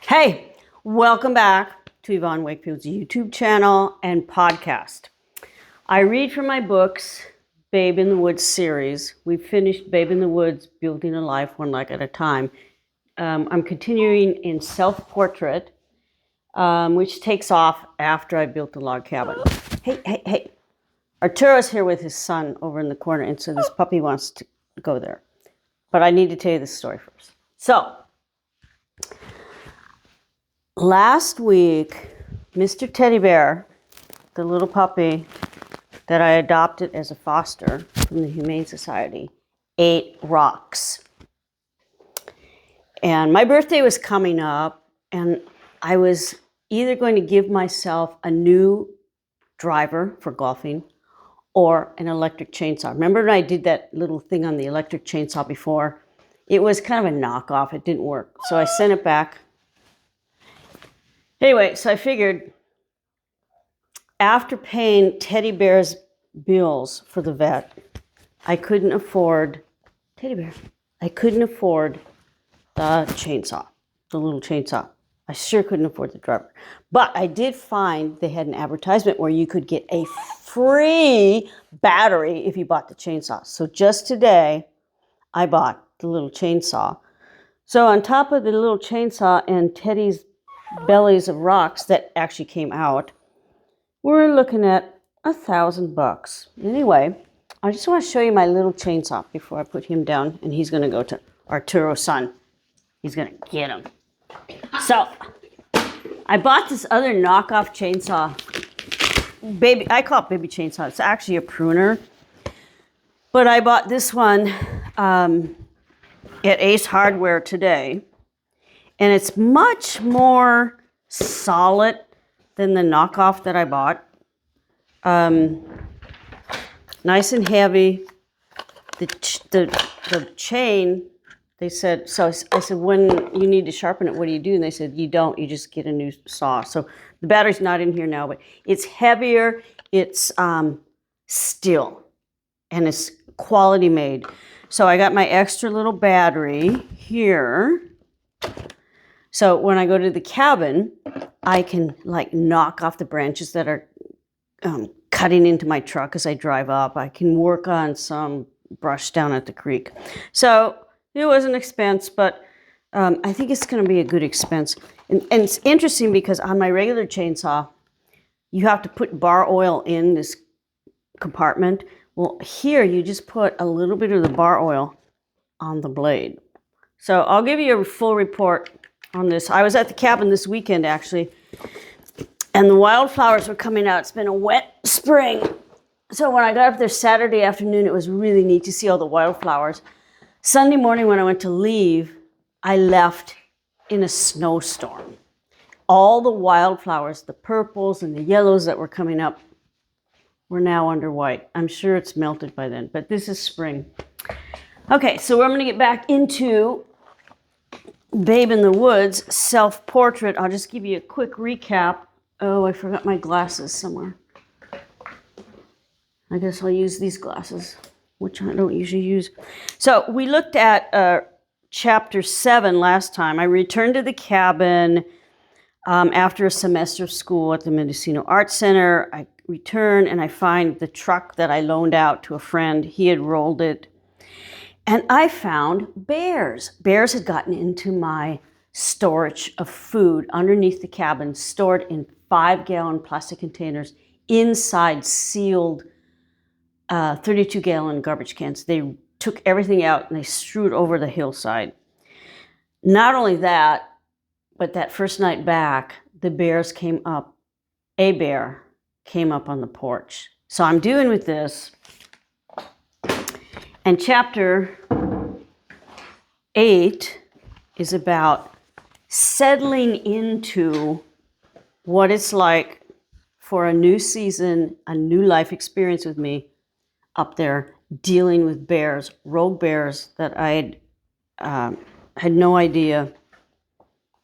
Hey, welcome back to Yvonne Wakefield's YouTube channel and podcast. I read from my books, Babe in the Woods series. We've finished Babe in the Woods, Building a Life One Life at a Time. I'm continuing in Self-Portrait, which takes off after I built the log cabin. Hey. Arturo's here with his son over in the corner, and so this puppy wants to go there. But I need to tell you this story first. So, last week, Mr. Teddy Bear, the little puppy that I adopted as a foster from the Humane Society, ate rocks. And my birthday was coming up, and I was either going to give myself a new driver for golfing or an electric chainsaw. Remember when I did that little thing on the electric chainsaw before? It was kind of a knockoff. It didn't work. So I sent it back. Anyway, so I figured after paying Teddy Bear's bills for the vet, I couldn't afford Teddy Bear. I couldn't afford the chainsaw, the little chainsaw. I sure couldn't afford the driver. But I did find they had an advertisement where you could get a free battery if you bought the chainsaw. So just today, I bought the little chainsaw. So on top of the little chainsaw and Teddy's bellies of rocks that actually came out, we're looking at $1,000. Anyway, I just want to show you my little chainsaw before I put him down, and he's going to go to Arturo's son. He's going to get him. So, I bought this other knockoff chainsaw. I call it baby chainsaw. It's actually a pruner. But I bought this one at Ace Hardware today. And it's much more solid than the knockoff that I bought. Nice and heavy. The chain, they said, so I said, when you need to sharpen it, what do you do? And they said, you don't, you just get a new saw. So the battery's not in here now, but it's heavier, it's steel, and it's quality made. So I got my extra little battery here. So when I go to the cabin, I can like knock off the branches that are cutting into my truck as I drive up. I can work on some brush down at the creek. So it was an expense, but I think it's going to be a good expense. And it's interesting because on my regular chainsaw, you have to put bar oil in this compartment. Well, here you just put a little bit of the bar oil on the blade. So I'll give you a full report on this. I was at the cabin this weekend, actually, and the wildflowers were coming out. It's been a wet spring. So when I got up there Saturday afternoon, it was really neat to see all the wildflowers. Sunday morning when I went to leave, I left in a snowstorm. All the wildflowers, the purples and the yellows that were coming up, were now under white. I'm sure it's melted by then, but this is spring. Okay, so I'm going to get back into Babe in the Woods, Self-Portrait. I'll just give you a quick recap. Oh, I forgot my glasses somewhere. I guess I'll use these glasses, which I don't usually use. So we looked at chapter 7 last time. I returned to the cabin after a semester of school at the Mendocino Art Center. I return and I find the truck that I loaned out to a friend. He had rolled it. And I found bears. Bears had gotten into my storage of food underneath the cabin, stored in 5-gallon plastic containers inside sealed 32-gallon garbage cans. They took everything out and they strewed over the hillside. Not only that, but that first night back, the bears came up. A bear came up on the porch. So I'm dealing with this. And chapter 8 is about settling into what it's like for a new season, a new life experience with me up there, dealing with bears, rogue bears that I had no idea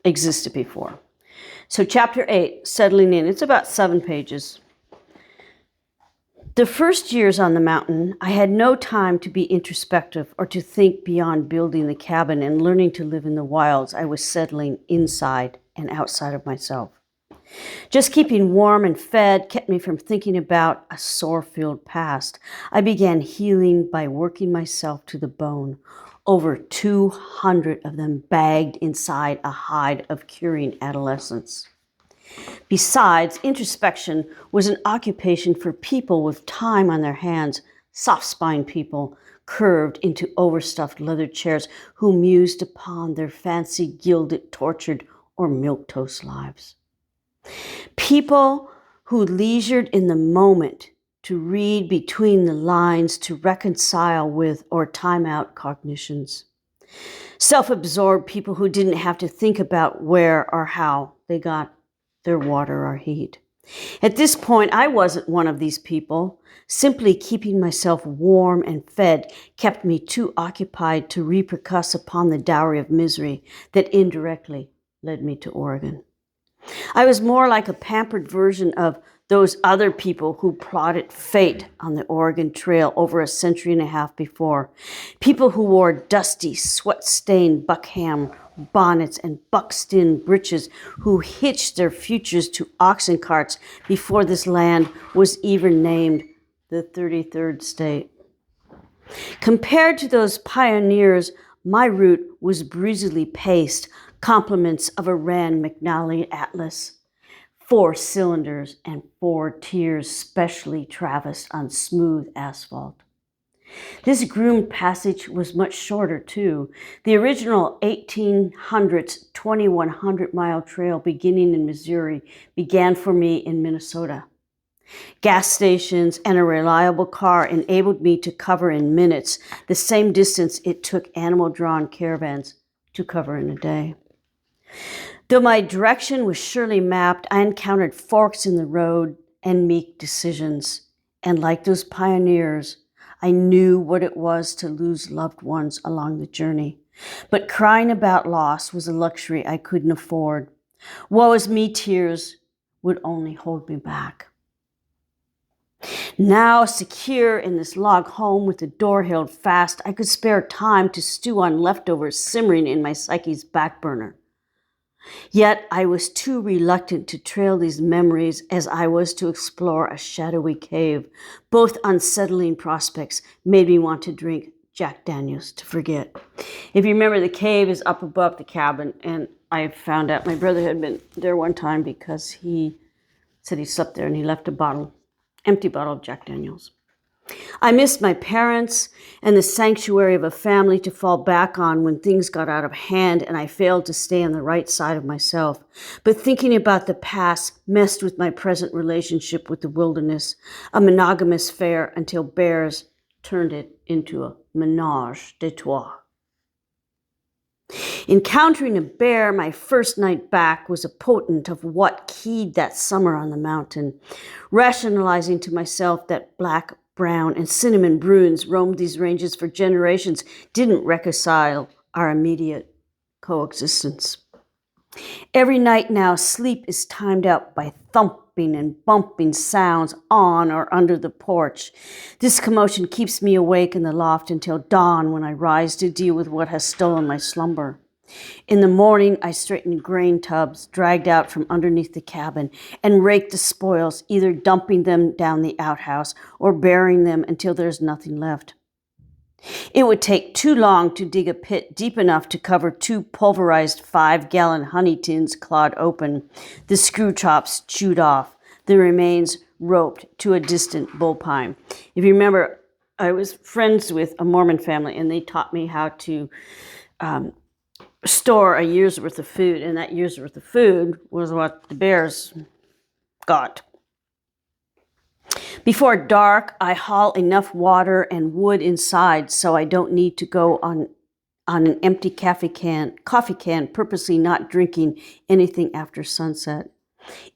existed before. So chapter 8, settling in, it's about 7 pages. The first years on the mountain, I had no time to be introspective or to think beyond building the cabin and learning to live in the wilds. I was settling inside and outside of myself. Just keeping warm and fed kept me from thinking about a sore-filled past. I began healing by working myself to the bone. Over 200 of them bagged inside a hide of curing adolescence. Besides, introspection was an occupation for people with time on their hands, soft-spined people curved into overstuffed leather chairs who mused upon their fancy, gilded, tortured, or milquetoast lives. People who leisured in the moment to read between the lines, to reconcile with or time out cognitions. Self-absorbed people who didn't have to think about where or how they got their water or heat. At this point, I wasn't one of these people. Simply keeping myself warm and fed kept me too occupied to repercuss upon the dowry of misery that indirectly led me to Oregon. I was more like a pampered version of those other people who plotted fate on the Oregon Trail over a century and a half before. People who wore dusty, sweat-stained buckham bonnets and buckskin breeches, who hitched their futures to oxen carts before this land was even named the 33rd state. Compared to those pioneers, my route was breezily paced, compliments of a Rand McNally Atlas, 4 cylinders and 4 tiers specially traversed on smooth asphalt. This groomed passage was much shorter, too. The original 1800s 2,100-mile trail beginning in Missouri began for me in Minnesota. Gas stations and a reliable car enabled me to cover in minutes the same distance it took animal-drawn caravans to cover in a day. Though my direction was surely mapped, I encountered forks in the road and meek decisions. And like those pioneers, I knew what it was to lose loved ones along the journey. But crying about loss was a luxury I couldn't afford. Woe is me tears would only hold me back. Now, secure in this log home with the door held fast, I could spare time to stew on leftovers simmering in my psyche's back burner. Yet I was too reluctant to trail these memories as I was to explore a shadowy cave. Both unsettling prospects made me want to drink Jack Daniels to forget. If you remember, the cave is up above the cabin, and I found out my brother had been there one time because he said he slept there and he left a empty bottle of Jack Daniels. I missed my parents and the sanctuary of a family to fall back on when things got out of hand and I failed to stay on the right side of myself. But thinking about the past messed with my present relationship with the wilderness, a monogamous affair until bears turned it into a ménage de trois. Encountering a bear my first night back was a potent of what keyed that summer on the mountain. Rationalizing to myself that black, brown, and cinnamon bruins roamed these ranges for generations didn't reconcile our immediate coexistence. Every night now, sleep is timed out by thumping and bumping sounds on or under the porch. This commotion keeps me awake in the loft until dawn when I rise to deal with what has stolen my slumber. In the morning, I straighten grain tubs dragged out from underneath the cabin and rake the spoils, either dumping them down the outhouse or burying them until there's nothing left. It would take too long to dig a pit deep enough to cover 2 pulverized 5-gallon honey tins clawed open, the screw chops chewed off, the remains roped to a distant bullpine. If you remember, I was friends with a Mormon family, and they taught me how to store a year's worth of food, and that year's worth of food was what the bears got. Before dark, I haul enough water and wood inside so I don't need to go on an empty coffee can, purposely not drinking anything after sunset.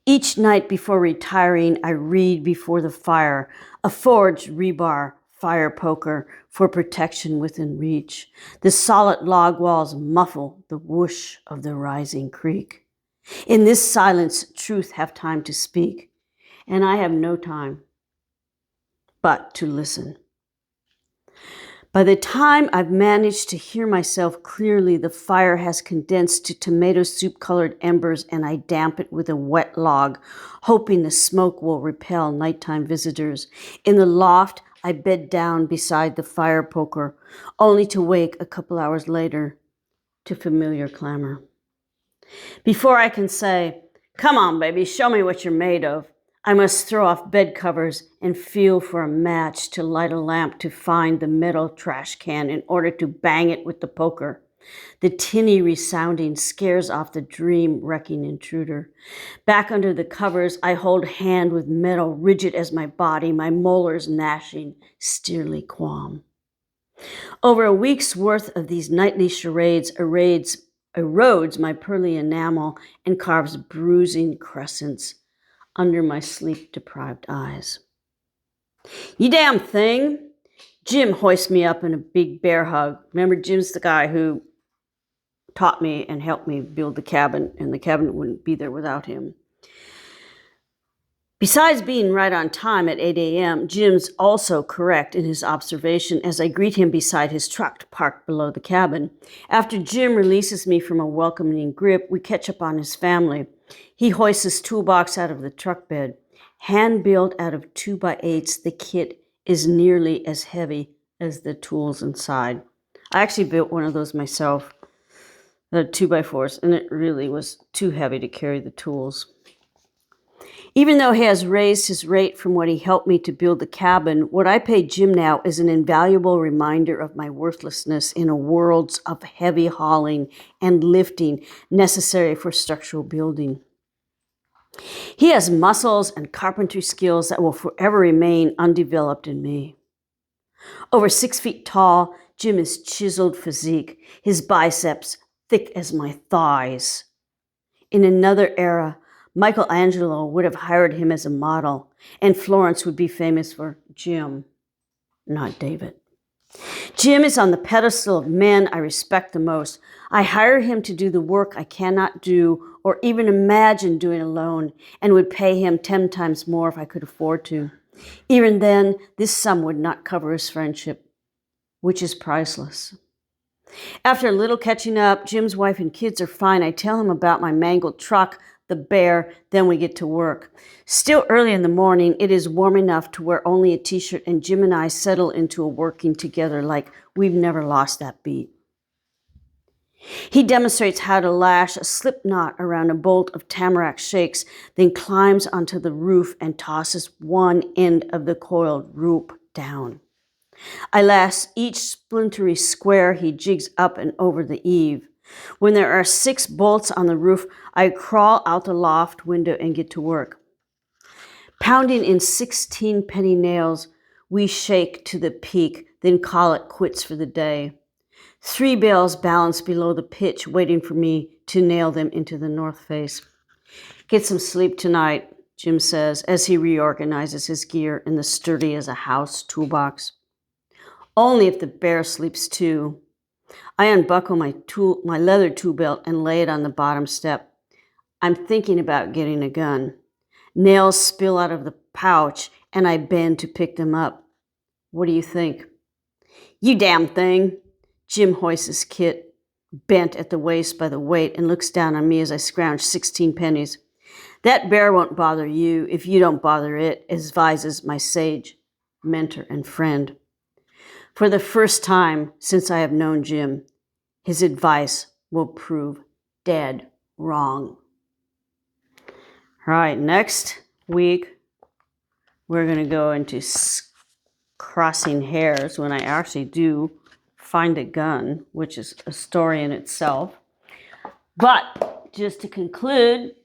Each night before retiring, I read before the fire, a forged rebar fire poker for protection within reach. The solid log walls muffle the whoosh of the rising creek. In this silence, truth have time to speak, and I have no time but to listen. By the time I've managed to hear myself clearly, the fire has condensed to tomato soup-colored embers, and I damp it with a wet log, hoping the smoke will repel nighttime visitors. In the loft, I bed down beside the fire poker, only to wake a couple hours later to familiar clamor. Before I can say, "Come on, baby, show me what you're made of," I must throw off bed covers and feel for a match to light a lamp to find the metal trash can in order to bang it with the poker. The tinny resounding scares off the dream-wrecking intruder. Back under the covers, I hold hand with metal rigid as my body, my molars gnashing, steerly qualm. Over a week's worth of these nightly charades erodes my pearly enamel and carves bruising crescents under my sleep-deprived eyes. "You damn thing!" Jim hoists me up in a big bear hug. Remember, Jim's the guy who taught me and helped me build the cabin, and the cabin wouldn't be there without him. Besides being right on time at 8 a.m., Jim's also correct in his observation as I greet him beside his truck parked below the cabin. After Jim releases me from a welcoming grip, we catch up on his family. He hoists his toolbox out of the truck bed. Hand-built out of 2x8s, the kit is nearly as heavy as the tools inside. I actually built one of those myself, the 2x4s, and it really was too heavy to carry the tools. Even though he has raised his rate from what he helped me to build the cabin, what I pay Jim now is an invaluable reminder of my worthlessness in a world of heavy hauling and lifting necessary for structural building. He has muscles and carpentry skills that will forever remain undeveloped in me. Over 6 feet tall, Jim is chiseled physique, his biceps thick as my thighs. In another era, Michelangelo would have hired him as a model, and Florence would be famous for Jim, not David. Jim is on the pedestal of men I respect the most. I hire him to do the work I cannot do or even imagine doing alone, and would pay him 10 times more if I could afford to. Even then, this sum would not cover his friendship, which is priceless. After a little catching up, Jim's wife and kids are fine. I tell him about my mangled truck, the bear, then we get to work. Still early in the morning, it is warm enough to wear only a t-shirt, and Jim and I settle into a working together like we've never lost that beat. He demonstrates how to lash a slip knot around a bolt of tamarack shakes, then climbs onto the roof and tosses one end of the coiled rope down. I lash each splintery square he jigs up and over the eave. When there are 6 bolts on the roof, I crawl out the loft window and get to work. Pounding in 16 penny nails, we shake to the peak, then call it quits for the day. 3 bales balance below the pitch, waiting for me to nail them into the north face. "Get some sleep tonight," Jim says, as he reorganizes his gear in the sturdy as a house toolbox. "Only if the bear sleeps too." I unbuckle my leather tool belt and lay it on the bottom step. I'm thinking about getting a gun. Nails spill out of the pouch, and I bend to pick them up. What do you think? "You damn thing." Jim hoists his kit, bent at the waist by the weight, and looks down on me as I scrounge 16 pennies. "That bear won't bother you if you don't bother it," advises my sage mentor and friend. For the first time since I have known Jim, his advice will prove dead wrong. All right, next week, we're going to go into crossing hairs when I actually do find a gun, which is a story in itself. But just to conclude,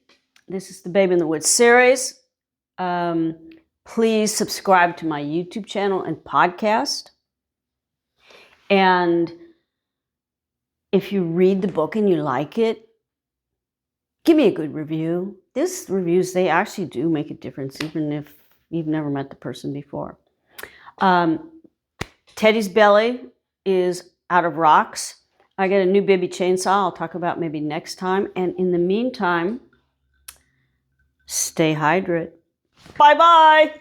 this is the Baby in the Woods series. Please subscribe to my YouTube channel and podcast. And if you read the book and you like it, give me a good review. These reviews, they actually do make a difference, even if you've never met the person before. Teddy's belly is out of rocks. I got a new baby chainsaw I'll talk about maybe next time. And in the meantime, stay hydrated. Bye-bye.